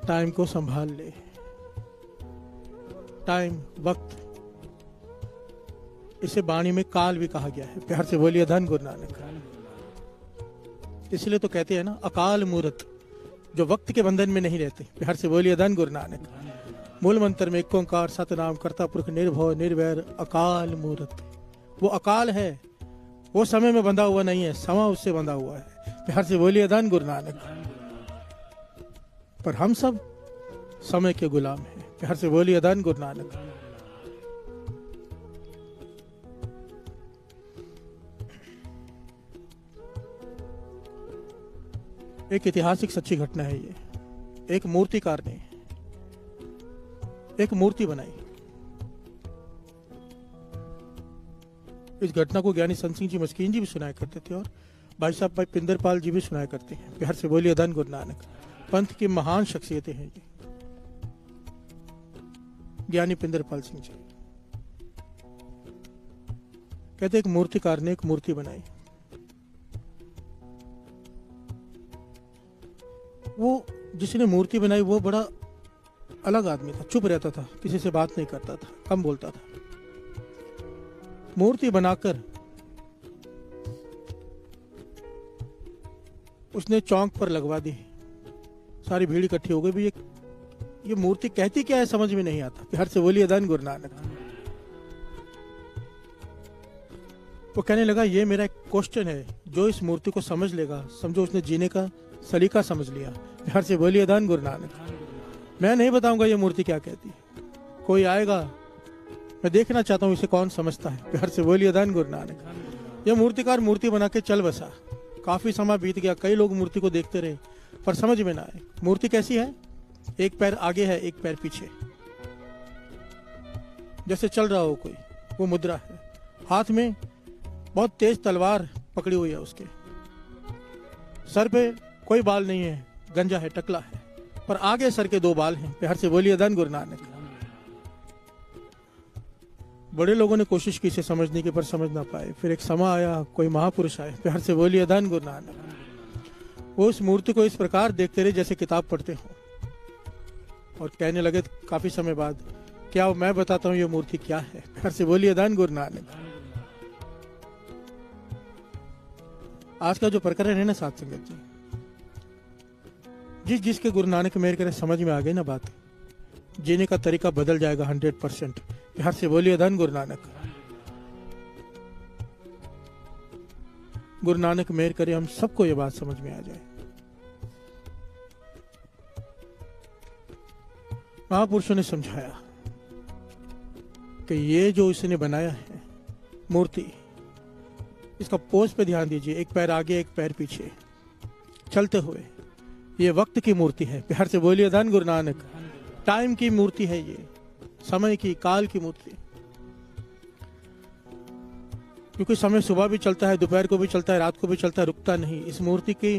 Time को संभाल ले। टाइम, वक्त, इसे वाणी में काल भी कहा गया है। प्यार से बोलिए धन गुरु नानक। इसलिए तो कहते हैं ना, अकाल मूर्त, जो वक्त के बंधन में नहीं रहते। प्यार से बोलिए धन गुरु नानक। मूल मंत्र में एक ओंकार सतनाम करता पुरख निर्भव निर्वैर अकाल मूर्त। वो अकाल है, वो समय में बंधा हुआ नहीं है, समय उससे बंधा हुआ है। प्यार से बोलिए धन गुरु नानक। पर हम सब समय के गुलाम हैं। प्यार से बोलिए धन गुरु नानक। एक ऐतिहासिक सच्ची घटना है ये। एक मूर्तिकार ने एक मूर्ति बनाई। इस घटना को ज्ञानी संत सिंह जी मस्कीन जी भी सुनाया करते थे और भाई साहब भाई पिंदरपाल जी भी सुनाया करते हैं। प्यार से बोलिए धन गुरु नानक। पंथ की महान शख्सियतें हैं ये, ज्ञानी पिंदरपाल सिंह जी। कहते एक मूर्तिकार ने एक मूर्ति बनाई। वो जिसने मूर्ति बनाई वो बड़ा अलग आदमी था, चुप रहता था, किसी से बात नहीं करता था, कम बोलता था। मूर्ति बनाकर उसने चौक पर लगवा दी। सारी भीड़ इकट्ठी हो गई। भी ये मूर्ति कहती क्या है समझ में नहीं आता। प्यार से बोलिए धन गुरु नानक। वो कहने लगा ये मेरा एक क्वेश्चन है, जो इस मूर्ति को समझ लेगा समझो उसने जीने का सलीका समझ लिया। प्यार से बोलिए धन गुरु नानक। मैं नहीं बताऊंगा ये मूर्ति क्या कहती है, कोई आएगा, मैं देखना चाहता हूं इसे कौन समझता है। प्यार से बोलिए धन गुरु नानक। ये मूर्तिकार मूर्ति बना के चल बसा। काफी समय बीत गया, कई लोग मूर्ति को देखते रहे पर समझ में ना आए। मूर्ति कैसी है? एक पैर आगे है, एक पैर पीछे, जैसे चल रहा हो कोई, वो मुद्रा है। हाथ में बहुत तेज तलवार पकड़ी हुई है, उसके सर पे कोई बाल नहीं है, गंजा है, टकला है, पर आगे सर के 2 बाल हैं। प्यार से बोलिए धन गुरु नानक। बड़े लोगों ने कोशिश की इसे समझने की, पर समझ ना पाए। फिर एक समय आया, कोई महापुरुष आए। प्यार से बोलिए धन गुरु नानक। वो उस मूर्ति को इस प्रकार देखते रहे जैसे किताब पढ़ते हो और कहने लगे काफी समय बाद, क्या मैं बताता हूं ये मूर्ति क्या है। प्यार से बोलिए धन गुरु नानक। आज का जो प्रकरण है ना साथ संगत जी, जिसके गुरु नानक मेहर करे समझ में आ गई ना बात, जीने का तरीका बदल जाएगा 100%। प्यार से बोलिए धन गुरु नानक। गुरु नानक मेहर करे हम सबको ये बात समझ में आ जाए। महापुरुषों ने समझाया कि ये जो इसने बनाया है मूर्ति, इसका पोज पे ध्यान दीजिए। एक पैर आगे, एक पैर पीछे चलते हुए, ये वक्त की मूर्ति है। प्यार से बोलिए धन गुरु नानक। टाइम की मूर्ति है ये, समय की, काल की मूर्ति। क्योंकि समय सुबह भी चलता है, दोपहर को भी चलता है, रात को भी चलता है, रुकता नहीं। इस मूर्ति की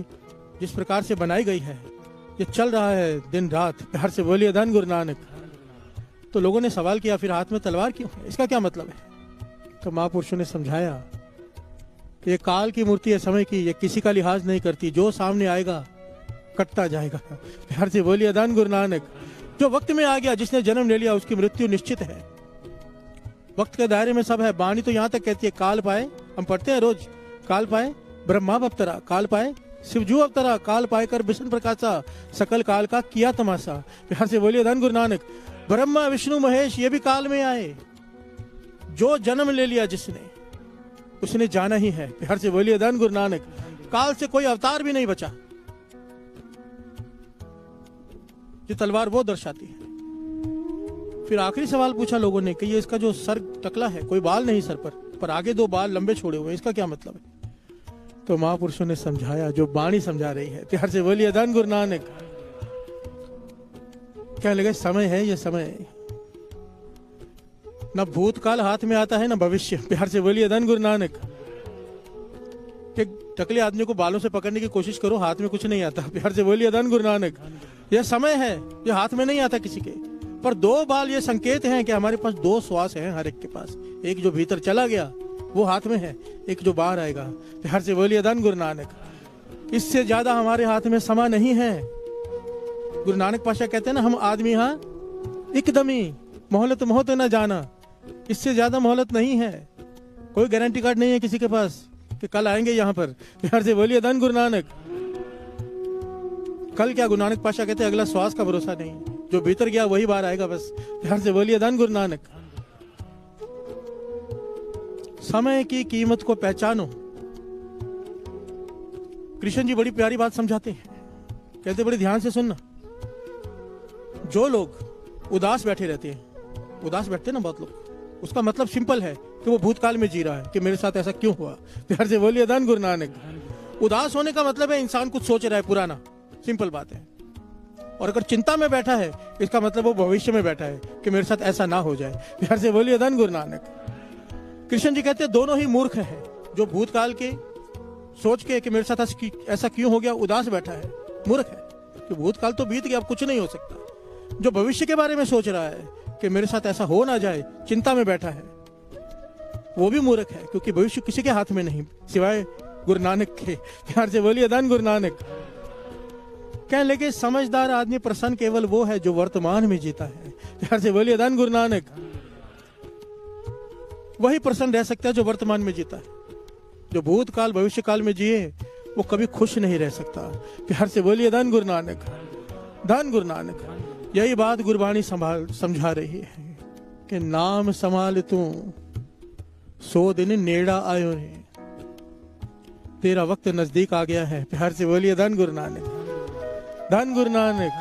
जिस प्रकार से बनाई गई है, ये चल रहा है दिन रात। प्यार से बोलिए धन गुरु नानक। तो लोगों ने सवाल किया फिर हाथ में तलवार क्यों है, इसका क्या मतलब है? तो महापुरुषों ने समझाया ये काल की मूर्ति है, समय की, ये किसी का लिहाज नहीं करती, जो सामने आएगा कटता जाएगा। प्यार से बोलिए धन गुरु नानक। जो वक्त में आ गया, जिसने जन्म ले लिया, उसकी मृत्यु निश्चित है। वक्त के दायरे में सब है। वाणी तो यहाँ तक कहती है, काल पाए, हम पढ़ते हैं रोज, काल पाए ब्रह्मा अवतरा, काल पाए शिवजू अवतरा, काल पाए कर विष्णु प्रकाशा, सकल काल का किया तमाशा। प्यार से बोलिए धन गुरु नानक। ब्रह्मा विष्णु महेश ये भी काल में आए। जो जन्म ले लिया जिसने, उसने जाना ही है। प्यार से बोलिए धन गुरु नानक। काल से कोई अवतार भी नहीं बचा। ये तलवार वो दर्शाती है। फिर आखिरी सवाल पूछा लोगों ने कि ये इसका जो सर टकला है, कोई बाल नहीं सर पर आगे 2 बाल लंबे छोड़े हुए हैं, इसका क्या मतलब है? तो महापुरुषों ने समझाया, जो वाणी समझा रही है। प्यार से बोलिए धन गुरु नानक। क्या लगे समय है, ये समय न भूतकाल हाथ में आता है न भविष्य। प्यार से बोलिए धन गुरु नानक। टकले आदमी को बालों से पकड़ने की कोशिश करो, हाथ में कुछ नहीं आता। प्यार से बोलिए धन गुरु नानक। यह समय है, यह हाथ में नहीं आता किसी के, पर 2 बाल ये संकेत हैं कि हमारे पास 2 श्वास हैं हर एक के पास। एक जो भीतर चला गया वो हाथ में है, एक जो बाहर आएगा। प्यार से बोलिए धन गुरु नानक। इससे ज्यादा हमारे हाथ में समय नहीं है। गुरु नानक पाशा कहते हैं ना, हम आदमी हाँ एकदम ही मोहलत मोहत न जाना, इससे ज्यादा मोहलत नहीं है। कोई गारंटी कार्ड नहीं है किसी के पास कि कल आएंगे यहाँ पर। प्यार से बोलिए धन गुरु नानक। कल क्या, गुरु नानक पाशा कहते हैं अगला श्वास का भरोसा नहीं, जो भीतर गया वही बाहर आएगा बस। प्यार से बोलिए धन गुरु नानक। समय की कीमत को पहचानो। कृष्ण जी बड़ी प्यारी बात समझाते हैं, कहते बड़े ध्यान से सुनना। जो लोग उदास बैठे रहते हैं, उदास बैठते हैं ना बहुत लोग, उसका मतलब सिंपल है कि वो भूतकाल में जी रहा है कि मेरे साथ ऐसा क्यों हुआ। प्यार से बोलिए धन गुरु नानक। उदास होने का मतलब है इंसान कुछ सोच रहा है पुराना, सिंपल बात है। और अगर चिंता में बैठा है, इसका मतलब वो भविष्य में बैठा है कि मेरे साथ ऐसा ना हो जाए। प्यार से बोलिए धन गुरु नानक। कृष्ण जी कहते हैं दोनों ही मूर्ख हैं, जो भूतकाल के सोच के कि मेरे साथ ऐसा क्यों हो गया उदास बैठा है, मूर्ख है कि भूतकाल तो बीत गया, अब कुछ नहीं हो सकता। जो भविष्य के बारे में सोच रहा है कि मेरे साथ ऐसा हो ना जाए, चिंता में बैठा है, वो भी मूर्ख है, क्योंकि भविष्य किसी के हाथ में नहीं सिवाय गुरु नानक के। प्यार से बोलिए धन गुरु नानक। कहने लगे समझदार आदमी प्रसन्न केवल वो है जो वर्तमान में जीता है। प्यार से बोलिए धन गुरु नानक। वही प्रसन्न रह सकता है जो वर्तमान में जीता है। जो भूतकाल भविष्य काल में जिए वो कभी खुश नहीं रह सकता। प्यार से बोलिए धन गुरु नानक। धन गुरु नानक। यही बात गुरबाणी समझा रही है कि नाम संभाल तू 100 दिन नेड़ा आयो रे, तेरा वक्त नजदीक आ गया है। प्यार से बोलिए धन गुरु नानक। धन गुरु नानक।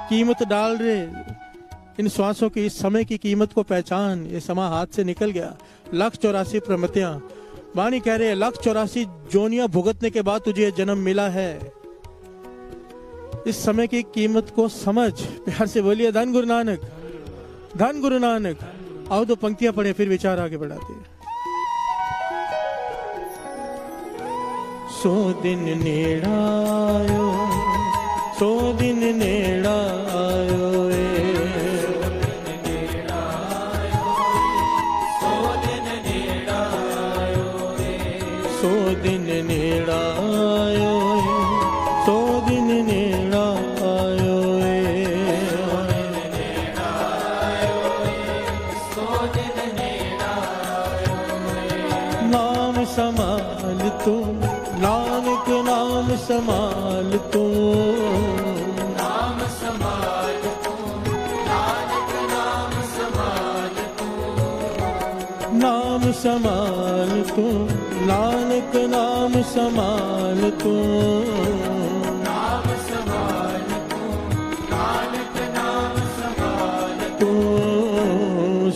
कीमत डाल रे इन श्वासों की, इस समय की कीमत को पहचान। ये समा हाथ से निकल गया। 184 प्रमतियां, वाणी कह रहे हैं 184 जोनियां भुगतने के बाद तुझे जन्म मिला है। इस समय की कीमत को समझ। प्यार से बोलिए धन गुरु नानक। धन गुरु नानक। आओ तो पंक्तियां पढ़े, फिर विचार आगे बढ़ाते हैं। 100 दिन नेड़ा आयो, 100 दिन नेड़ा आयो रे, 100 दिन नेड़ा आयो, 100 दिन नेड़ा आयो रे, नाम संभाल तू नानक, नाम संभाल तू, नाम संभाल तू नानक, नाम संभाल तू, नाम संभाल तू नानक, नाम संभाल तू, नाम संभाल तू नानक, नाम संभाल तू।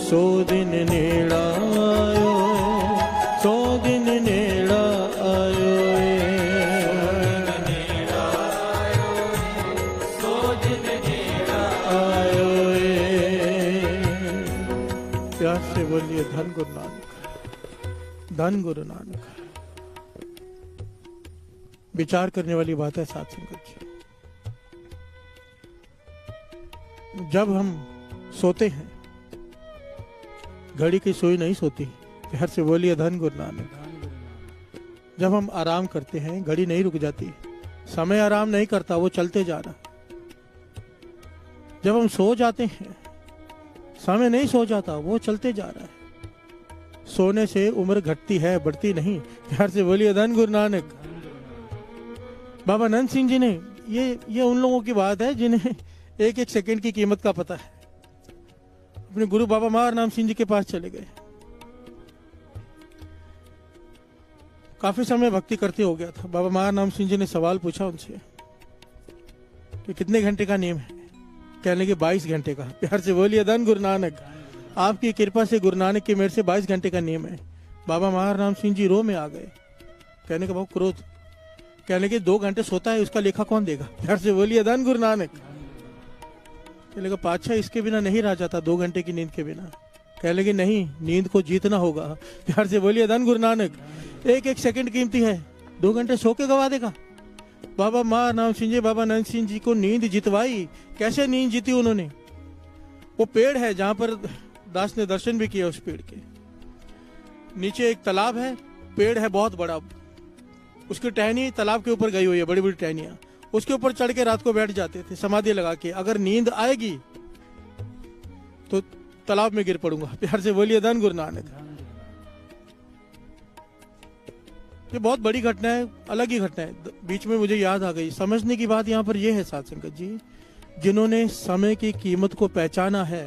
100 दिन नेड़ा आयो, 100 दिन नेड़ा आयो, प्यार से बोलिए धन गुरु नानक। धन गुरु नानक। विचार करने वाली बात है साथ संगत जी। जब हम सोते हैं, घड़ी की सुई नहीं सोती। प्यार से बोलिए धन गुरु नानक। जब हम आराम करते हैं, घड़ी नहीं रुक जाती। समय आराम नहीं करता, वो चलते जा रहा। जब हम सो जाते हैं, समय नहीं सो जाता, वो चलते जा रहा है। सोने से उम्र घटती है, बढ़ती नहीं। प्यार से बोलिए धन गुरु नानक। बाबा नंद सिंह जी ने ये उन लोगों की बात है जिन्हें एक एक सेकंड की कीमत का पता है। अपने गुरु बाबा महार नाम सिंह जी के पास चले गए। काफी समय भक्ति करते हो गया था। बाबा महार नाम सिंह जी ने सवाल पूछा उनसे कि कितने घंटे का नियम है। कहने के 22 घंटे का। प्यार से बोलिए धन गुरु नानक। आपकी कृपा से गुरु नानक की मेरे से 22 घंटे का नियम है। बाबा महार नाम सिंह जी रो में आ गए। कहने का बहुत क्रोध। कहने के 2 घंटे सोता है, उसका लेखा कौन देगा। प्यार से बोलिए धन गुरु नानक। कहने का पातशाह इसके बिना नहीं रह जाता, 2 घंटे की नींद के बिना। कह लगे नहीं, नींद को जीतना होगा। प्यार से बोलिए धन गुरु नानक। एक एक सेकंड कीमती है, 2 घंटे सो के गवा देगा। बाबा माँ नाम सिंह जी, बाबा नंद सिंह जी को नींद जितवाई। कैसे नींद जीती उन्होंने। वो पेड़ है जहां पर दास ने दर्शन भी किया। उस पेड़ के नीचे एक तालाब है, पेड़ है बहुत बड़ा, उसकी टहनी तालाब के ऊपर गई हुई है, बड़ी बड़ी टहनियां। उसके ऊपर चढ़ के रात को बैठ जाते थे समाधि लगा के। अगर नींद आएगी तो तालाब में गिर पड़ूंगा। प्यार से बोलिए धन गुरु नानक। ये बहुत बड़ी घटना है, अलग ही घटना है। बीच में मुझे याद आ गई। समझने की बात यहाँ पर यह है साथ संगत जी, जिन्होंने समय की कीमत को पहचाना है।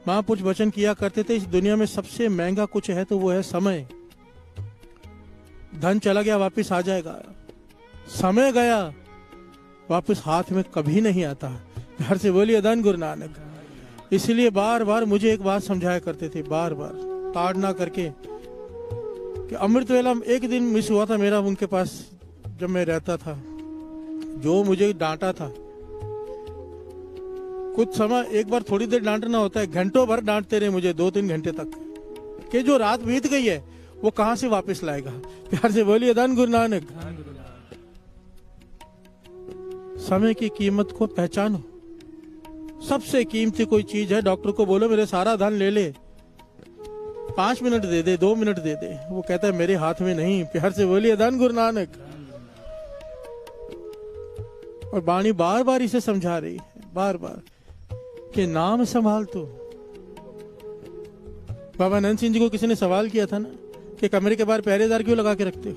महापुरुष वचन किया करते थे, इस दुनिया में सबसे महंगा कुछ है तो वो है समय। धन चला गया वापस आ जाएगा, समय गया वापस हाथ में कभी नहीं आता। घर से बोलिए धन गुरु नानक। इसलिए बार बार मुझे एक बात समझाया करते थे, बार बार ताड़ना करके, कि अमृत वेला एक दिन मिस हुआ था मेरा उनके पास जब मैं रहता था। जो मुझे डांटा था, कुछ समय एक बार थोड़ी देर डांटना होता है, घंटों भर डांटते रहे मुझे 2-3 घंटे तक, कि जो रात बीत गई है वो कहां से वापस लाएगा। प्यार से बोलिए धन गुरु नानक। समय की कीमत को पहचानो। सबसे कीमती कोई चीज है, डॉक्टर को बोलो मेरे सारा धन ले ले, 5 मिनट दे दे, 2 मिनट दे दे, वो कहता है मेरे हाथ में नहीं। प्यार से बोलिए धन गुरु नानक। और वाणी बार बार इसे समझा रही है, बार बार, कि नाम संभाल तू। बाबा नंद सिंह जी को किसी ने सवाल किया था ना, कि कमरे के बाहर पहरेदार क्यों लगा के रखते हो?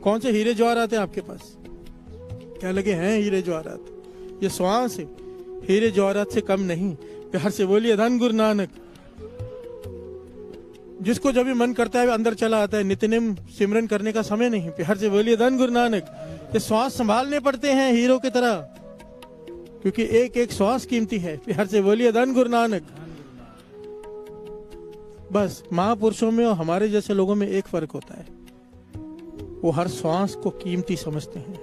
कौन से हीरे जवाहरात हैं आपके पास? क्या लगे हैं हीरे जवाहरात? ये श्वास है, हीरे जवाहरात से कम नहीं। प्यार से बोलिए धन गुरु नानक। जिसको जब भी मन करता है अंदर चला आता है, नित्यनेम सिमरन करने का समय नहीं। प्यार से बोलिए धन गुरु नानक। ये श्वास संभालने पड़ते हैं हीरो की तरह, क्योंकि एक एक श्वास कीमती है। प्यार से बोलिए धन गुरु नानक। बस महापुरुषों में और हमारे जैसे लोगों में एक फर्क होता है, वो हर श्वास को कीमती समझते हैं,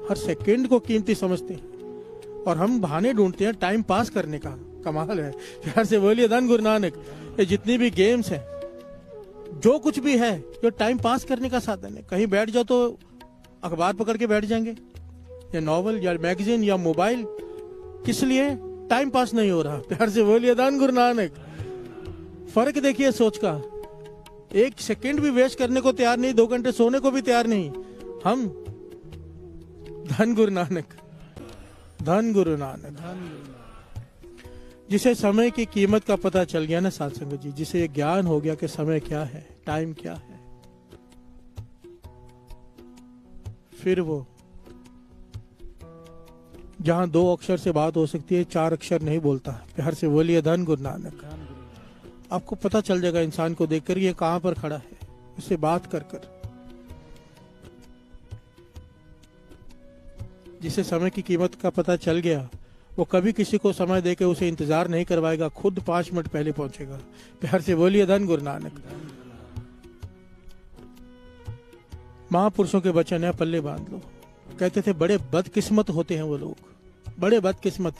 हर सेकंड को कीमती समझते हैं, और हम बहाने ढूंढते हैं टाइम पास करने का। कमाल है। प्यार से बोलिए धन गुरु नानक। ये जितनी भी गेम्स हैं, जो कुछ भी है, जो टाइम पास करने का साधन है। कहीं बैठ जाओ तो अखबार पकड़ के बैठ जाएंगे, या नॉवल या मैगजीन या मोबाइल। किस लिए? टाइम पास नहीं हो रहा। प्यार से बोलिए धन गुरु नानक। फर्क देखिए सोच का। 1 सेकंड भी वेस्ट करने को तैयार नहीं, 2 घंटे सोने को भी तैयार नहीं हम। धन गुरु नानक, धन गुरु नानक। जिसे समय की कीमत का पता चल गया ना साथ संगत जी, जिसे ये ज्ञान हो गया कि समय क्या है, टाइम क्या है, फिर वो जहां 2 अक्षर से बात हो सकती है, 4 अक्षर नहीं बोलता। प्यार से बोलिए धन गुरु नानक। आपको पता चल जाएगा इंसान को देखकर ये कहां पर खड़ा है, उससे बात कर कर। जिसे समय की कीमत का पता चल गया, वो कभी किसी को समय देके उसे इंतजार नहीं करवाएगा, खुद 5 मिनट पहले पहुंचेगा। प्यार से बोलिए धन गुरु नानक। महापुरुषों के वचन है, पल्ले बांध लो। कहते थे बड़े बदकिस्मत होते हैं वो लोग, बड़े बदकिस्मत,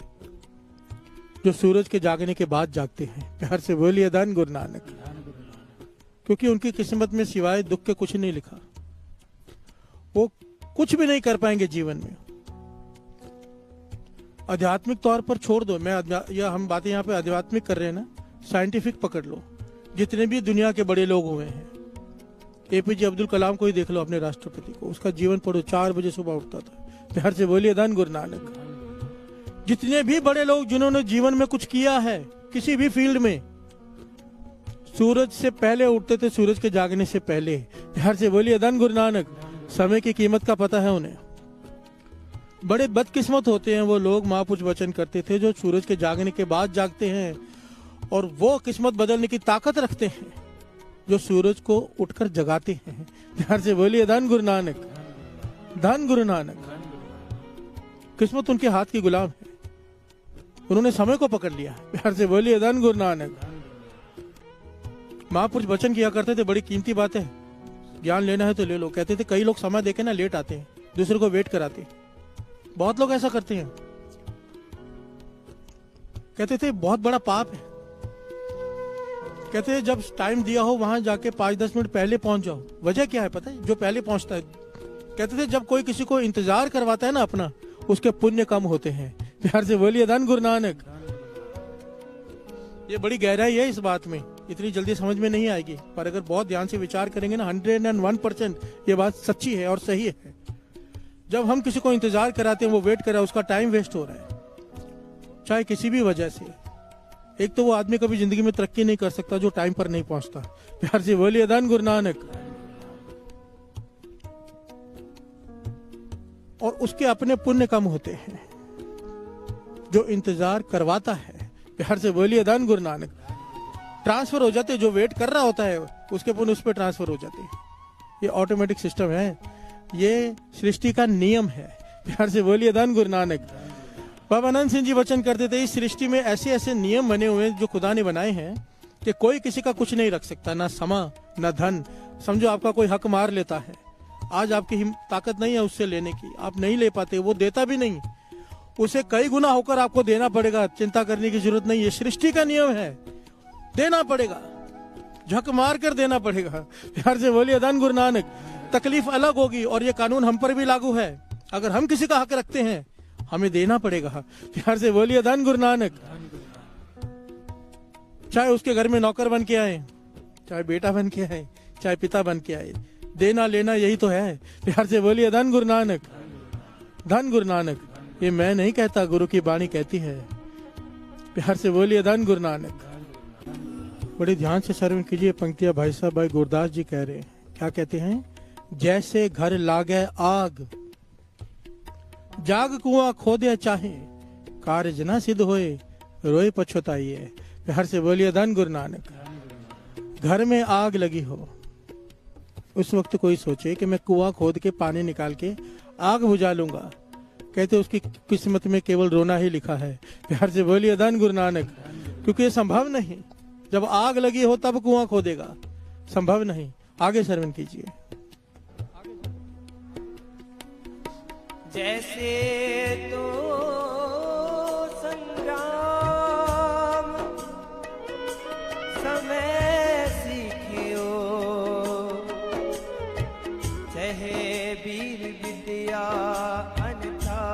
जो सूरज के जागने के बाद जागते हैं। प्यार से बोलिए धन गुरु नानक। क्योंकि उनकी किस्मत में सिवाय दुख के कुछ नहीं लिखा, वो कुछ भी नहीं कर पाएंगे जीवन में। आध्यात्मिक तौर पर छोड़ दो, या हम बातें यहाँ पे आध्यात्मिक कर रहे हैं ना, साइंटिफिक पकड़ लो। जितने भी दुनिया के बड़े लोग हुए हैं, एपीजे अब्दुल कलाम को ही देख लो, अपने राष्ट्रपति को, उसका जीवन पढ़ो। 4 बजे सुबह उठता था। प्यार से बोलिए धन गुरु नानक। जितने भी बड़े लोग जिन्होंने जीवन में कुछ किया है किसी भी फील्ड में, सूरज से पहले उठते थे, सूरज के जागने से पहले। प्यार से बोलिए धन गुरु नानक। समय की कीमत का पता है उन्हें। बड़े बदकिस्मत होते हैं वो लोग, महापुरुष वचन करते थे, जो सूरज के जागने के बाद जागते हैं, और वो किस्मत बदलने की ताकत रखते हैं जो सूरज को उठकर जगाते हैं। प्यार से बोलिए धन गुरु नानक, धन गुरु नानक। किस्मत उनके हाथ की गुलाम है, उन्होंने समय को पकड़ लिया। प्यार से बोलिए धन गुरु नानक। महापुरुष वचन किया करते थे, बड़ी कीमती बात है, ज्ञान लेना है तो ले लो। कहते थे कई लोग समय देके ना लेट आते हैं, दूसरे को वेट कराते हैं। बहुत लोग ऐसा करते हैं। कहते थे बहुत बड़ा पाप है। कहते हैं जब टाइम दिया हो वहां जाके 5-10 मिनट पहले पहुंच जाओ। वजह क्या है पता है? जो पहले पहुंचता है, कहते थे जब कोई किसी को इंतजार करवाता है ना अपना, उसके पुण्य कम होते हैं। प्यार से बोलिए धन गुरु नानक। ये बड़ी गहराई है इस बात में, इतनी जल्दी समझ में नहीं आएगी, पर अगर बहुत ध्यान से विचार करेंगे ना, 101% ये बात सच्ची है और सही है। जब हम किसी को इंतजार कराते हैं, वो वेट कर रहा है, उसका टाइम वेस्ट हो रहा है, चाहे किसी भी वजह से। एक तो वो आदमी कभी जिंदगी में तरक्की नहीं कर सकता जो टाइम पर नहीं पहुंचता। प्यार से बोलिए अदान गुरु नानक। और उसके अपने पुण्य कम होते हैं जो इंतजार करवाता है। प्यार से बोलिए अदान गुरु नानक। ट्रांसफर हो जाते, जो वेट कर रहा होता है उसके पुण्य उस पर ट्रांसफर हो जाते हैं। ये ऑटोमेटिक सिस्टम है, ये सृष्टि का नियम है। प्यार से बोलिए अदान गुरु नानक। बाबा आनंद सिंह जी वचन करते थे, इस सृष्टि में ऐसे ऐसे नियम बने हुए जो खुदा ने बनाए हैं कि कोई किसी का कुछ नहीं रख सकता, ना समा ना धन। समझो आपका कोई हक मार लेता है, आज आपकी ताकत नहीं है उससे लेने की, आप नहीं ले पाते, वो देता भी नहीं, उसे कई गुना होकर आपको देना पड़ेगा। चिंता करने की जरूरत नहीं है, सृष्टि का नियम है, देना पड़ेगा, झक मार कर देना पड़ेगा। प्यार से बोलिए अदान गुरु नानक। तकलीफ अलग होगी और ये कानून हम पर भी लागू है। अगर हम किसी का हक रखते हैं हमें देना पड़ेगा। प्यार से बोलिए अदान गुरु नानक। चाहे उसके घर में नौकर बन के आए, चाहे बेटा बन के आए, चाहे पिता बन के आए, देना लेना यही तो है। प्यार से बोलिए धन गुरु नानक। धन गुरु नानक। ये मैं नहीं कहता, गुरु की वाणी कहती है। प्यार से बोलिए धन गुरु नानक। बड़े ध्यान से श्रवण कीजिए पंक्तियां भाई साहब, भाई गुरदास जी कह रहे हैं। क्या कहते हैं? जैसे घर लागे आग, जाग कुआं खोदे चाहे, कार्य न सिद्ध होए रोए पछताइए। प्यार से बोलिए धन गुरु नानक। घर में आग लगी हो, उस वक्त कोई सोचे कि मैं कुआं खोद के पानी निकाल के आग बुझा लूंगा, कहते उसकी किस्मत में केवल रोना ही लिखा है। प्यार से बोलिए धन गुरु नानक। क्योंकि ये संभव नहीं, जब आग लगी हो तब कुआं खोदेगा, संभव नहीं। आगे श्रवण कीजिए। जैसे तो संग्राम समय सीखियो, चाहे वीर विद्या अन्यथा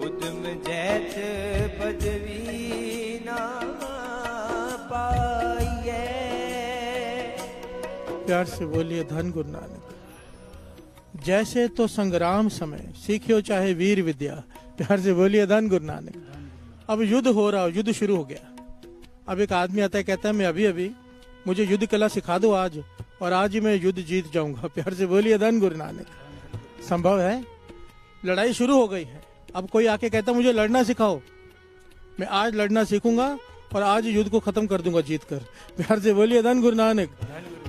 उद्यम जैत पदवी ना पाइए। प्यार से बोलिए धन गुरु नानक। जैसे तो संग्राम समय सीखियो चाहे वीर विद्या। प्यार से बोलिए धन गुरु नानक। अब युद्ध हो रहा, युद्ध शुरू हो गया। अब एक आदमी आता है, कहता है मैं अभी मुझे युद्ध कला सिखा दो आज, और आज ही मैं युद्ध जीत जाऊंगा। प्यार से बोलिए धन गुरु नानक। संभव है? लड़ाई शुरू हो गई है, अब कोई आके कहता मुझे लड़ना सिखाओ, मैं आज लड़ना सीखूंगा और आज युद्ध को खत्म कर दूंगा जीत कर। प्यार से बोलिए धन गुरु नानक।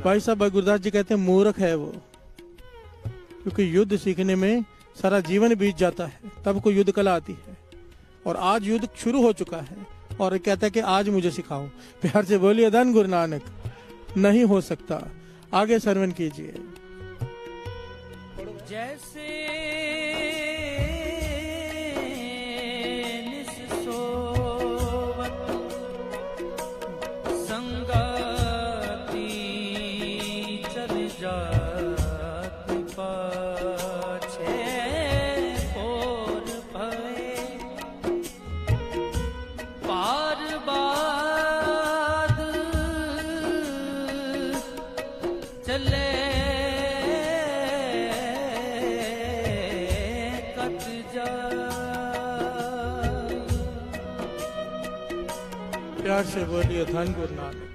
भाई साहब भाई गुरदास जी कहते हैं मूर्ख है वो, क्योंकि युद्ध सीखने में सारा जीवन बीत जाता है, तब कोई युद्ध कला आती है। और आज युद्ध शुरू हो चुका है और कहता है कि आज मुझे सिखाओ। प्यार से बोलिए धन गुरु नानक। नहीं हो सकता। आगे श्रवण कीजिए। जैसे प्यार से बोलिए धन गुरु नानक।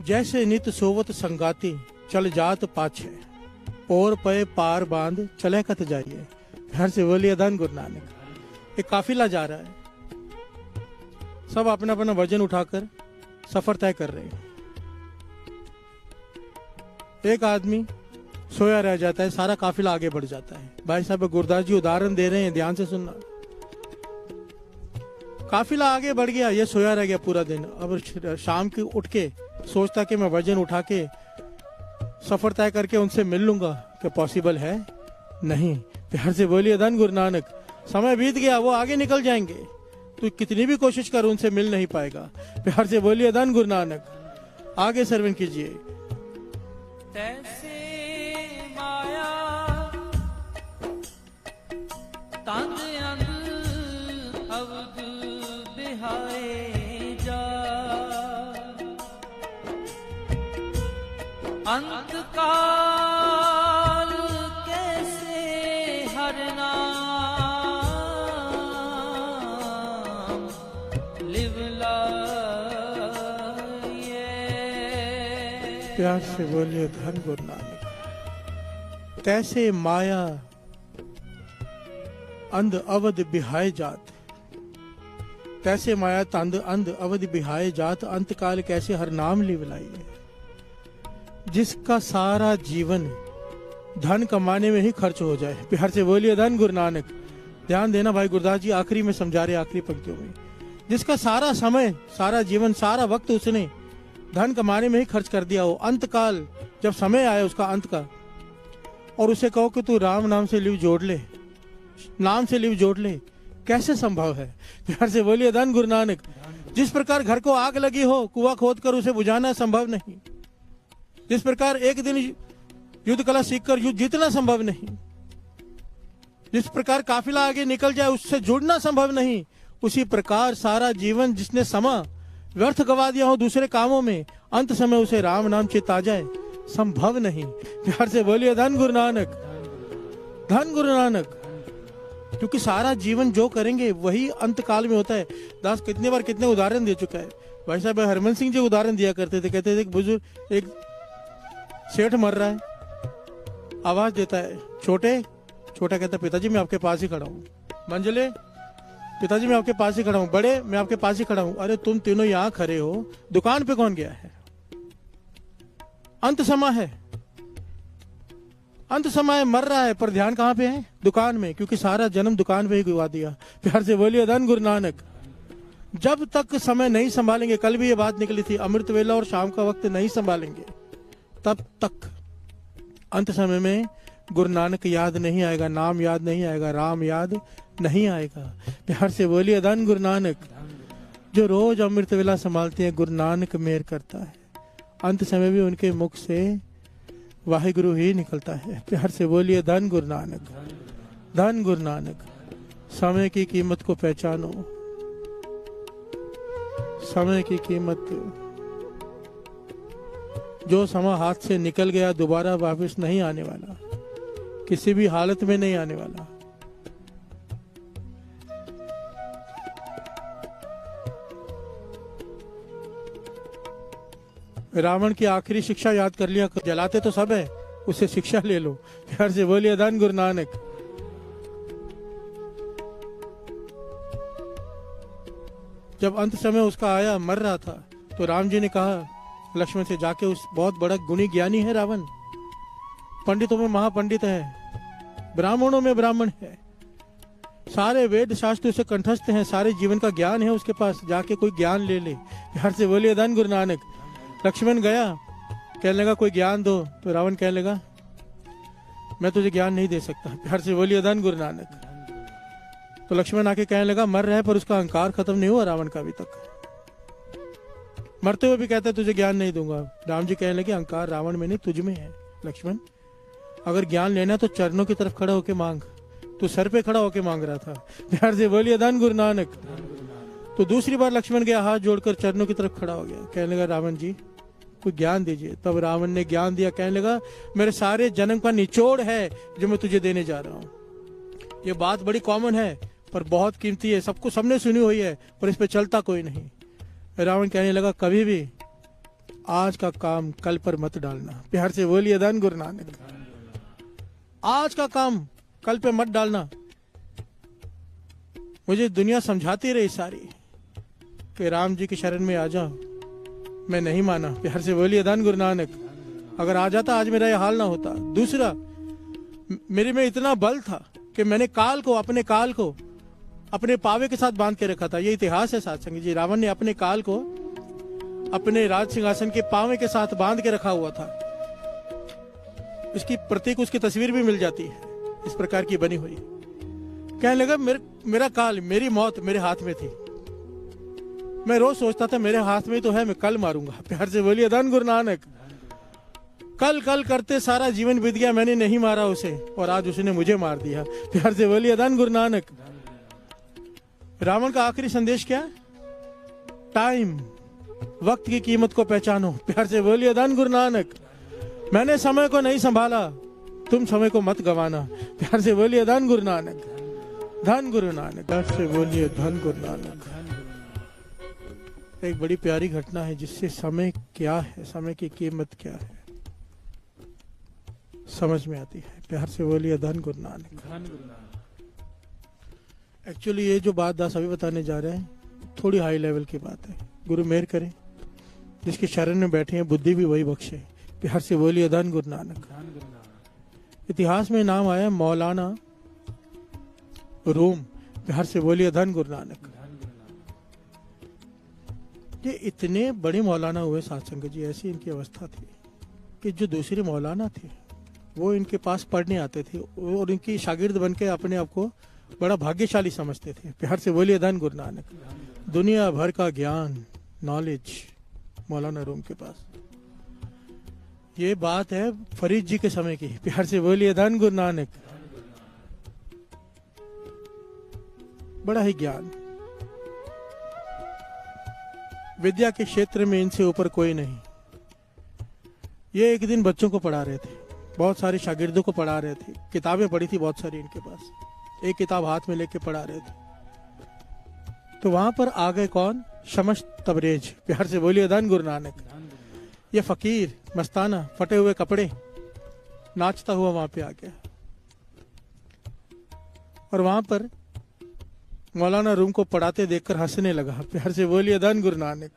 जैसे नित सोवत संगाती चल जात पाछे, और पे पार बांध चले कत जाइए। प्यार से बोलिए धन गुरु नानक। एक काफिला जा रहा है, सब अपना अपना वजन उठाकर सफर तय कर रहे हैं। एक आदमी सोया रह जाता है, सारा काफिला आगे बढ़ जाता है। भाई साहब गुरदास जी उदाहरण दे रहे हैं, ध्यान से सुनना। काफिला आगे बढ़ गया, ये सोया रह गया पूरा दिन। अब शाम की उठ के सोचता कि मैं वजन उठा के सफर तय करके उनसे मिल लूंगा, क्या पॉसिबल है? नहीं। प्यार से बोलिए धन गुरु नानक। समय बीत गया, वो आगे निकल जाएंगे, तो कितनी भी कोशिश कर उनसे मिल नहीं पाएगा। प्यार से बोलिए धन गुरु नानक। आगे श्रवण कीजिए। तंद अंग अवध बिहाए जा, अंत काल कैसे हर नाम लिवलाए। प्यार से बोलिए धन गुरु नानक। तैसे माया अंध अवध बिहाय जात, तैसे माया तंद अंध अवध बिहाय जात, अंत काल कैसे हर नाम लिवलाइए। जिसका सारा जीवन धन कमाने में ही खर्च हो जाए। प्यार से बोलिए धन गुरु नानक। ध्यान देना भाई गुरदास जी आखिरी में समझा रहे, आखिरी पंक्तियों में, जिसका सारा समय, सारा जीवन, सारा वक्त उसने धन कमाने में ही खर्च कर दिया हो, अंत काल जब समय आए उसका अंत का, और उसे कहो कि तू राम नाम से लिव जोड़ ले, नाम से लिव जोड़ ले, कैसे संभव है। प्यार से बोलिए धन गुरु नानक। जिस प्रकार घर को आग लगी हो, कुआं खोद कर उसे बुझाना संभव नहीं, जिस प्रकार एक दिन युद्ध कला सीखकर युद्ध जीतना संभव नहीं, जिस प्रकार काफिला आगे निकल जाए उससे जुड़ना संभव नहीं, उसी प्रकार सारा जीवन जिसने समा व्यर्थ गवा दिया हो दूसरे कामों में, अंत समय उसे राम नाम चित आ जाए, संभव नहीं। प्यार से बोलिए धन गुरु नानक, धन गुरु नानक। क्योंकि सारा जीवन जो करेंगे वही अंत काल में होता है। दास कितने बार कितने उदाहरण दे चुका है। भाई साहब हरमन सिंह जी उदाहरण दिया करते थे, कहते थे कि बुजुर्ग एक सेठ मर रहा है, आवाज देता है छोटे, छोटा कहता है पिताजी मैं आपके पास ही खड़ा हूँ, मंझले पिताजी मैं आपके पास ही खड़ा हूँ, बड़े मैं आपके पास ही खड़ा हूँ, अरे तुम तीनों यहाँ खड़े हो, दुकान पे कौन गया है। अंत समय है, अंत समय मर रहा है, पर ध्यान कहाँ पे है, दुकान में, क्योंकि सारा जन्म दुकान पे ही गुवा दिया। प्यार से बोलिए धन गुरु नानक। जब तक समय नहीं संभालेंगे, कल भी ये बात निकली थी, अमृत वेला और शाम का वक्त नहीं संभालेंगे, तब तक अंत समय में गुरु नानक याद नहीं आएगा, नाम याद नहीं आएगा, राम याद नहीं आएगा। प्यार से बोलिए धन गुरु नानक। जो रोज अमृत वेला संभालते हैं गुरु नानक मेहर करता है, अंत समय भी उनके मुख से वाहिगुरु ही निकलता है। प्यार से बोलिए धन गुरु नानक, धन गुरु नानक। समय की कीमत को पहचानो, समय की कीमत। जो समय हाथ से निकल गया दोबारा वापस नहीं आने वाला, किसी भी हालत में नहीं आने वाला। रावण की आखिरी शिक्षा याद कर लिया, जलाते तो सब है, उससे शिक्षा ले लो। प्यार से बोलिए धन गुरु नानक। जब अंत समय उसका आया, मर रहा था, तो राम जी ने कहा लक्ष्मण से, जाके उस बहुत बड़ा गुणी ज्ञानी है रावण, पंडितों में महापंडित है, ब्राह्मणों में ब्राह्मण है, सारे वेद शास्त्र उसे कंठस्थ हैं, सारे जीवन का ज्ञान है उसके पास, जाके कोई ज्ञान ले ले। प्यार से बोलिए धन गुरु नानक। लक्ष्मण गया, कहने लगा कोई ज्ञान दो, तो रावण कहने लगा मैं तुझे ज्ञान नहीं दे सकता। प्यार से बोलिए धन गुरु नानक। तो लक्ष्मण आके कहने लगा मर रहा है, पर उसका अहंकार खत्म नहीं हुआ रावण का अभी तक, मरते हुए भी कहता है तुझे ज्ञान नहीं दूंगा। राम जी कहने लगे अहंकार रावण में नहीं तुझ में है लक्ष्मण, अगर ज्ञान लेना तो चरणों की तरफ खड़ा होके मांग, तू सर पे खड़ा होके मांग रहा था। प्यार से बोलिए धन गुरु नानक। तो दूसरी बार लक्ष्मण गया, हाथ जोड़कर चरणों की तरफ खड़ा हो गया, कहने लगा रावण जी कोई ज्ञान दीजिए। तब रावण ने ज्ञान दिया, कहने लगा मेरे सारे जन्म का निचोड़ है जो मैं तुझे देने जा रहा हूँ। ये बात बड़ी कॉमन है पर बहुत कीमती है, सबको सबने सुनी हुई है, पर इस पे चलता कोई नहीं। रावण कहने लगा कभी भी आज का काम कल पर मत डालना। प्यार से बोलिए धन गुरु नानक। आज का काम कल पे मत डालना। मुझे दुनिया समझाती रही सारी कि राम जी की शरण में आ जाओ, मैं नहीं माना। प्यार से बोलिए धन गुरु नानक। अगर आ जाता आज मेरा यह हाल ना होता। दूसरा, मेरे में इतना बल था कि मैंने काल को, अपने काल को अपने पावे के साथ बांध के रखा था। ये इतिहास है साथ संग जी। रावण ने अपने काल को अपने राज सिंहासन के पावे के साथ बांध के रखा हुआ था। इसकी प्रतीक, उसकी तस्वीर भी मिल जाती है इस प्रकार की बनी हुई। कहने लगा मेरा काल, मेरी मौत मेरे हाथ में थी। मैं रोज सोचता था मेरे हाथ में तो है, मैं कल मारूंगा। प्यार से बोलिए धन गुरु नानक। कल कल करते सारा जीवन बीत गया, मैंने नहीं मारा उसे और आज उसने मुझे मार दिया। प्यार से बोलिए धन गुरु नानक। रावण का आखिरी संदेश क्या? टाइम, वक्त की कीमत को पहचानो। प्यार से बोलिए धन गुरु नानक। मैंने समय को नहीं संभाला, तुम समय को मत गवाना। प्यार से बोलिए धन गुरु नानक, धन गुरु नानक। प्यार से बोलिए धन गुरु नानक। एक बड़ी प्यारी घटना है जिससे समय क्या है, समय की कीमत क्या है, समझ में आती है। प्यार से बोलिए धन गुरु नानक। एक्चुअली ये जो बात दास अभी बताने जा रहे हैं थोड़ी हाई लेवल की बात है। गुरु मेहर करे, जिसके शरण में बैठे हैं बुद्धि भी वही बख्शे। प्यार से बोलिए धन गुरु नानक। इतिहास में नाम आया मौलाना रूम। प्यार से बोलिए धन गुरु नानक। ये इतने बड़े मौलाना हुए साध संगत जी, ऐसी इनकी अवस्था थी कि जो दूसरे मौलाना थे वो इनके पास पढ़ने आते थे और इनकी शागिर्द बन के अपने आप को बड़ा भाग्यशाली समझते थे। प्यार से बोलिए धन गुरु नानक। दुनिया भर का ज्ञान, नॉलेज मौलाना रूम के पास। ये बात है फरीद जी के समय की। प्यार से बोलिए धन गुरु नानक। बड़ा ही ज्ञान, विद्या के क्षेत्र में इनसे ऊपर कोई नहीं। ये एक दिन बच्चों को पढ़ा रहे थे, बहुत सारे शागिर्दों को पढ़ा रहे थे। किताबें पढ़ी थी बहुत सारी इनके पास, एक किताब हाथ में लेके पढ़ा रहे थे। तो वहां पर आ गए कौन? शमस तबरेज। प्यार से बोलिए धन गुरु नानक। ये फकीर मस्ताना, फटे हुए कपड़े, नाचता हुआ वहां पे आ गया और वहां पर मौलाना रूम को पढ़ाते देखकर हंसने लगा। प्यार से बोलिए धन गुरु नानक।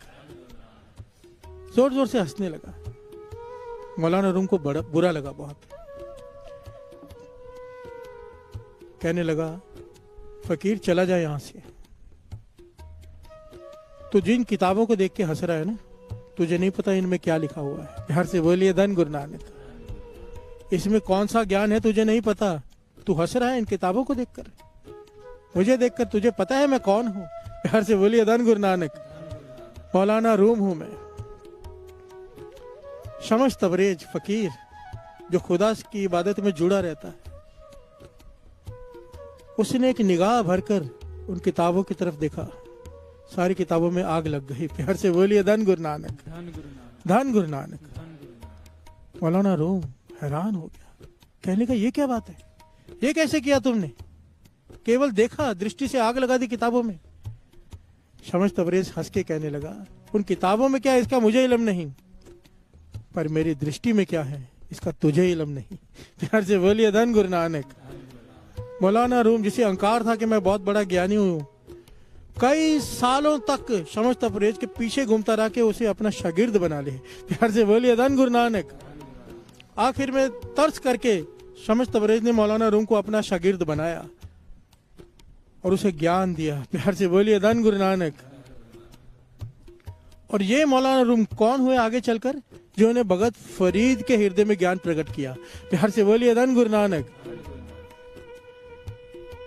जोर जोर से हंसने लगा। मौलाना रूम को बड़ा बुरा लगा बहुत। कहने लगा, फकीर चला जाए यहां से। तो जिन किताबों को देख के हंस रहा है ना, तुझे नहीं पता इनमें क्या लिखा हुआ है। प्यार से बोलिए धन गुरु नानक। इसमें कौन सा ज्ञान है तुझे नहीं पता। तू हंस रहा है इन किताबों को देखकर, मुझे देखकर तुझे पता है मैं कौन हूं। प्यार से बोलिए धन गुरु नानक। मौलाना रूम हूं मैं। शमस तबरेज फकीर जो खुदा की इबादत में जुड़ा रहता है, उसने एक निगाह भरकर उन किताबों की तरफ देखा। सारी किताबों में आग लग गई। प्यार से बोलिए धन गुरु नानक, धन गुरु नानक। मौलाना रूम हैरान हो गया, कहने का ये क्या बात है, ये कैसे किया तुमने? केवल देखा, दृष्टि से आग लगा दी किताबों में। शमस तबरेज हंस के कहने लगा, उन किताबों में क्या इसका मुझे इल्म नहीं, पर मेरी दृष्टि में क्या है इसका तुझे इल्म नहीं। प्यार से बोलिए धन गुरु नानक। मौलाना रूम जिसे अहंकार था कि मैं बहुत बड़ा ज्ञानी हूं, कई सालों तक शमस तबरेज के पीछे घूमता रहा कि उसे अपना शागिर्द बना ले। प्यार से बोलिए धन गुरु नानक। आखिर में तर्स करके शमस तबरेज ने मौलाना रूम को अपना शागिर्द बनाया और उसे ज्ञान दिया। प्यार से बोलिए धन गुरु नानक। और ये मौलाना रूम कौन हुए आगे चलकर? जिन्होंने भगत फरीद के हृदय में ज्ञान प्रकट किया। प्यार से बोलिए धन गुरु नानक।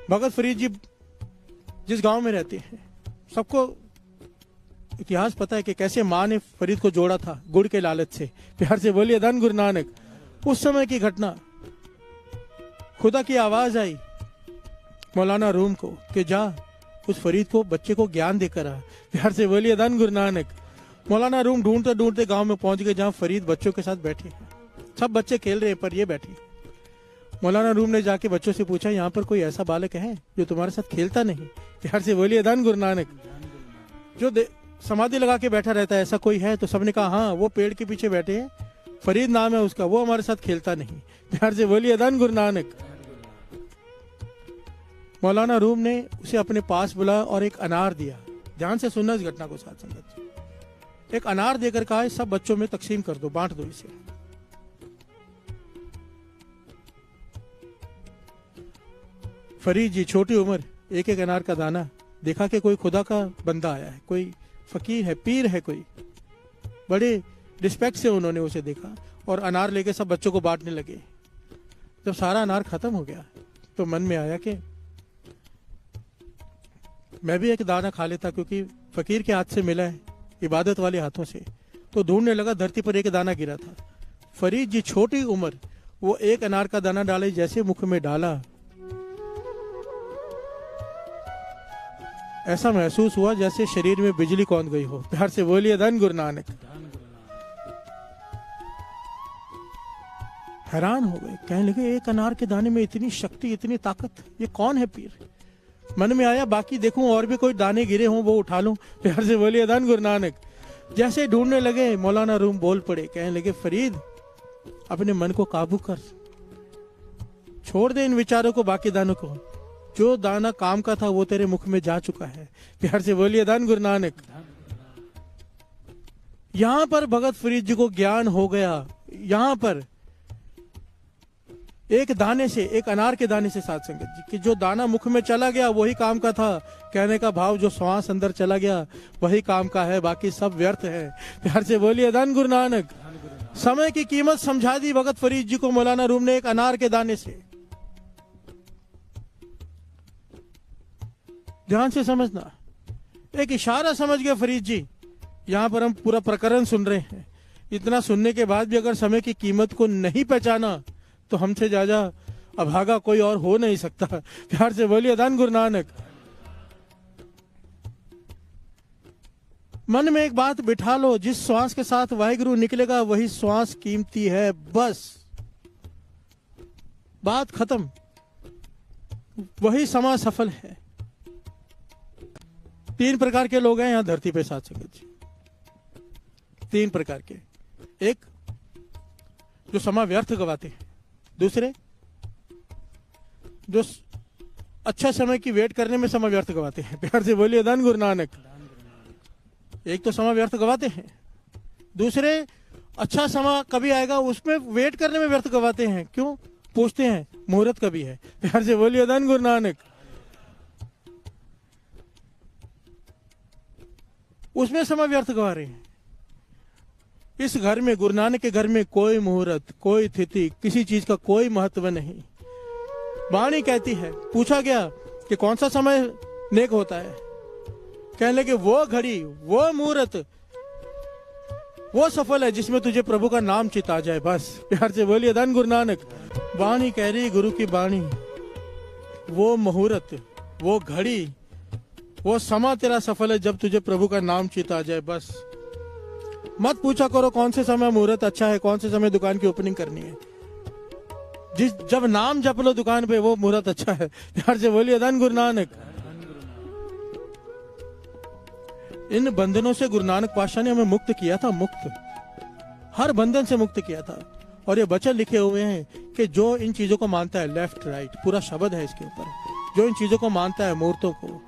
भगत फरीद जी जिस गांव में रहते हैं, सबको इतिहास पता है कि कैसे माँ ने फरीद को जोड़ा था गुड़ के लालच से। प्यार से बोलिए धन गुरु नानक। उस समय की घटना, खुदा की आवाज आई मौलाना रूम को कि जा उस फरीद को, बच्चे को ज्ञान देकर आ। प्यार से बोलिए धन गुरु नानक। मौलाना रूम ढूंढते ढूंढते गांव में पहुंच गए जहां फरीद बच्चों के साथ बैठे हैं। सब बच्चे खेल रहे हैं पर ये बैठे। मौलाना रूम ने जाके बच्चों से पूछा, यहाँ पर कोई ऐसा बालक है जो तुम्हारे साथ खेलता नहीं? प्यार से बोलिए धन गुरु नानक। जो समाधि लगा के बैठा रहता है, ऐसा कोई है? तो सबने कहा हाँ, वो पेड़ के पीछे बैठे हैं, फरीद नाम है उसका, वो हमारे साथ खेलता नहीं। प्यार से बोलिए धन गुरु नानक। मौलाना रूम ने उसे अपने पास बुलाया और एक अनार दिया। ध्यान से सुनना इस घटना को साथ संगत। एक अनार देकर कहा, सब बच्चों में तकसीम कर दो, बांट दो इसे। फरीद जी छोटी उम्र, एक एक अनार का दाना देखा कि कोई खुदा का बंदा आया है, कोई फकीर है, पीर है कोई। बड़े रिस्पेक्ट से उन्होंने उसे देखा और अनार लेके सब बच्चों को बांटने लगे। जब सारा अनार खत्म हो गया तो मन में आया कि मैं भी एक दाना खा लेता, क्योंकि फकीर के हाथ से मिला है, इबादत वाले हाथों से। तो ढूंढने लगा, धरती पर एक दाना गिरा था। फरीद जी छोटी उम्र, वो एक अनार का दाना डाले, जैसे मुख में डाला ऐसा महसूस हुआ जैसे शरीर में बिजली कौंध गई हो। प्यार से बोलिए धन गुरु नानक। हैरान हो गए, कहने लगे एक अनार के दाने में इतनी शक्ति, इतनी ताकत, ये कौन है पीर। मन में आया बाकी देखूं और भी कोई दाने गिरे हों वो उठा लूं। प्यार से बोलिए धन गुरु नानक। जैसे ढूंढने लगे मौलाना रूम बोल पड़े, कहने लगे फरीद अपने मन को काबू कर, छोड़ दे इन विचारों को, बाकी दानों को। जो दाना काम का था वो तेरे मुख में जा चुका है। प्यार से बोलिए धन गुरु नानक। यहां पर भगत फरीद जी को ज्ञान हो गया। यहां पर एक दाने से, एक अनार के दाने से साध संगत जी कि जो दाना मुख में चला गया वही काम का था। कहने का भाव जो श्वास अंदर चला गया वही काम का है, बाकी सब व्यर्थ है। प्यार से बोलिए धन गुरु नानक। समय की कीमत समझा दी भगत फरीद जी को मौलाना रूम ने एक अनार के दाने से। ध्यान से समझना, एक इशारा समझ गए फरीद जी। यहां पर हम पूरा प्रकरण सुन रहे हैं, इतना सुनने के बाद भी अगर समय की कीमत को नहीं पहचाना तो हमसे ज्यादा अभागा कोई और हो नहीं सकता। प्यार से बोलिए धन गुरु नानक। मन में एक बात बिठा लो, जिस श्वास के साथ वाहिगुरु निकलेगा वही श्वास कीमती है, बस बात खत्म, वही समा सफल है। 3 प्रकार के लोग हैं यहां धरती पे साथ संगत जी, 3 प्रकार के। एक जो समा व्यर्थ गवाते हैं, दूसरे जो अच्छा समय की वेट करने में समय व्यर्थ गवाते हैं। प्यार से बोलिए धन गुरु नानक। एक तो समय व्यर्थ गवाते हैं, दूसरे अच्छा समय कभी आएगा उसमें वेट करने में व्यर्थ गवाते हैं। क्यों पूछते हैं, मुहूर्त कभी है। प्यार से बोलिए धन गुरु नानक। उसमें समय व्यर्थ गवा रहे हैं। इस घर में, गुरु नानक के घर में कोई मुहूर्त, कोई तिथि, किसी चीज का कोई महत्व नहीं। वाणी कहती है, पूछा गया कि कौन सा समय नेक होता है, कहने लगे वो घड़ी, वो मुहूर्त, वो सफल है जिसमें तुझे प्रभु का नाम चिता जाए, बस। प्यार से बोलिए धन गुरु नानक। वाणी कह रही, गुरु की वाणी, वो मुहूर्त, वो घड़ी, वो समा तेरा सफल है जब तुझे प्रभु का नाम चिता जाए, बस। मत पूछा करो कौन से समय मुहूर्त अच्छा है, कौन से समय दुकान की ओपनिंग करनी है। जब नाम जप लो दुकान पे वो मुहूर्त अच्छा है। प्यार से बोलिए धन गुरु नानक। इन बंधनों से गुरु नानक पातशाह ने हमें मुक्त किया था, मुक्त, हर बंधन से मुक्त किया था। और ये वचन लिखे हुए हैं कि जो इन चीजों को मानता है, लेफ्ट राइट पूरा शब्द है इसके ऊपर, जो इन चीजों को मानता है, मुहूर्तों को,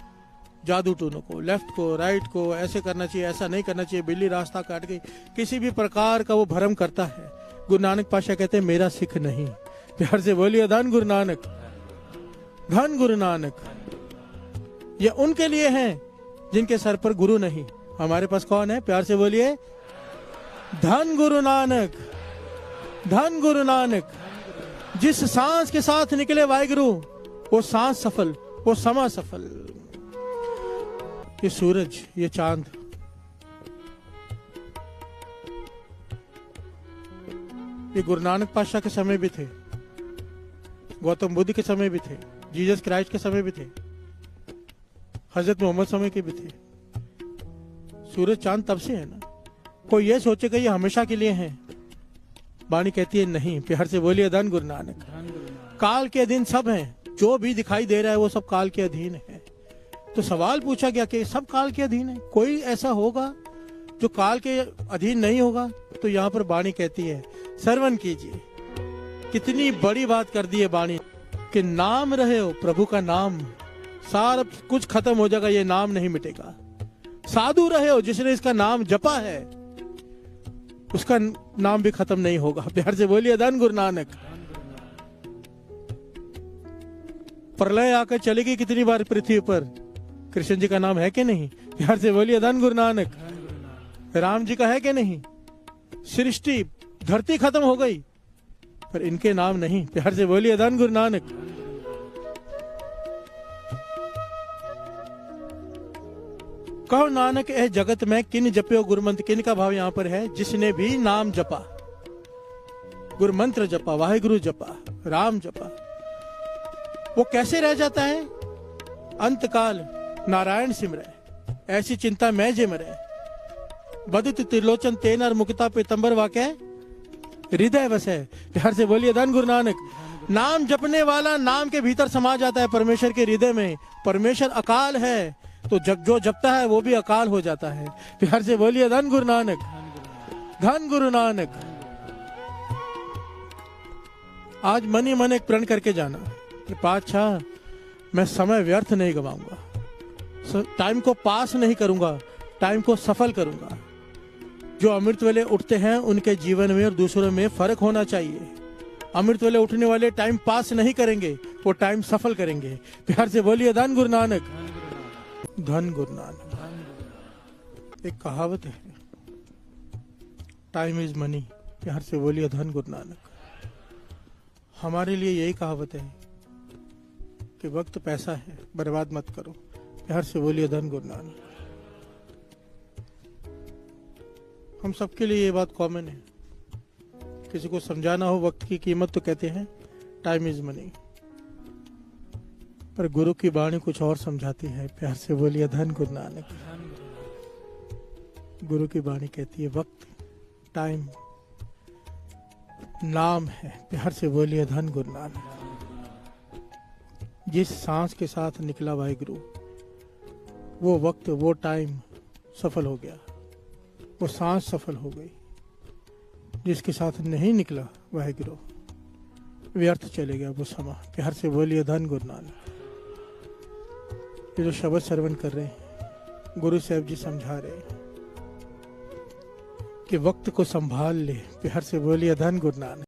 जादू टूनों को, लेफ्ट को, राइट को, ऐसे करना चाहिए, ऐसा नहीं करना चाहिए, बिल्ली रास्ता काट गई, किसी भी प्रकार का वो भ्रम करता है, गुरु नानक पातशाह कहते हैं मेरा सिख नहीं। प्यार से बोलिए धन गुरु नानक। धन गुरु नानक। ये उनके लिए हैं जिनके सर पर गुरु नहीं। हमारे पास कौन है? प्यार से बोलिए धन गुरु नानक। धन गुरु नानक। जिस सांस के साथ निकले वाहिगुरु वो सांस सफल, वो समा सफल। ये सूरज, ये चांद, ये गुरु नानक पातशाह के समय भी थे, गौतम बुद्ध के समय भी थे, जीसस क्राइस्ट के समय भी थे, हजरत मोहम्मद समय के भी थे। सूरज चांद तब से है ना। कोई ये सोचेगा ये हमेशा के लिए है, वाणी कहती है नहीं। प्यार से बोलिए धन गुरु नानक। काल के अधीन सब हैं, जो भी दिखाई दे रहा है वो सब काल के अधीन है। तो सवाल पूछा गया कि सब काल के अधीन है, कोई ऐसा होगा जो काल के अधीन नहीं होगा? तो यहाँ पर वाणी कहती है श्रवण कीजिए। कितनी बड़ी बात कर दी है वाणी कि नाम रहे हो, प्रभु का नाम, सारा कुछ खत्म हो जाएगा, ये नाम नहीं मिटेगा। साधु रहे हो, जिसने इसका नाम जपा है उसका नाम भी खत्म नहीं होगा। प्यार से बोलिए धन गुरु नानक। प्रलय आकर चलेगी कितनी बार पृथ्वी पर, कृष्ण जी का नाम है कि नहीं? प्यार से बोलिए धन गुरु नानक। राम जी का है कि नहीं? सृष्टि धरती खत्म हो गई पर इनके नाम नहीं। प्यार से बोलिए धन गुरु नानक। कहो नानक ए जगत में किन जप्यो गुरुमंत्र। किन का भाव यहां पर है? जिसने भी नाम जपा, गुरु मंत्र जपा, वाहिगुरु जपा, राम जपा, वो कैसे रह जाता है? अंतकाल नारायण सिमरे, ऐसी चिंता मैं जे मरे, बदित त्रिलोचन तेन और मुक्ता पीतंबर वाके हृदय बसे। प्यार से बोलिए धन गुरु नानक। नाम जपने वाला नाम के भीतर समा जाता है परमेश्वर के हृदय में। परमेश्वर अकाल है तो जो जपता है वो भी अकाल हो जाता है। प्यार से बोलिए धन गुरु नानक, धन गुरु नानक। आज मन ही मन एक प्रण करके जाना कि पातशाह मैं समय व्यर्थ नहीं गवाऊंगा, टाइम को पास नहीं करूंगा, टाइम को सफल करूंगा। जो अमृत वेले उठते हैं उनके जीवन में और दूसरों में फर्क होना चाहिए। अमृत वेले उठने वाले टाइम पास नहीं करेंगे, वो टाइम सफल करेंगे। प्यार से बोलिए धन गुरु नानक, धन गुरु नानक। एक कहावत है, टाइम इज मनी। प्यार से बोलिए धन गुरु नानक। हमारे लिए यही कहावत है कि वक्त पैसा है, बर्बाद मत करो। प्यार से बोलिए धन गुरु नानक। हम सबके लिए ये बात कॉमन है। किसी को समझाना हो वक्त की कीमत तो कहते हैं टाइम इज मनी, पर गुरु की वाणी कुछ और समझाती है। प्यार से बोलिए धन गुरु नानक। गुरु की वाणी कहती है वक्त, टाइम नाम है। प्यार से बोलिए धन गुरु नानक। जिस सांस के साथ निकला वाहिगुरु, वो वक्त, वो टाइम सफल हो गया, वो सांस सफल हो गई। जिसके साथ नहीं निकला वाहिगुरु, व्यर्थ चले गया वो समा। प्यार से बोलिए धन गुरु नानक। ये जो शब्द श्रवण कर रहे हैं, गुरु साहब जी समझा रहे हैं कि वक्त को संभाल ले। प्यार से बोलिए धन गुरु नानक।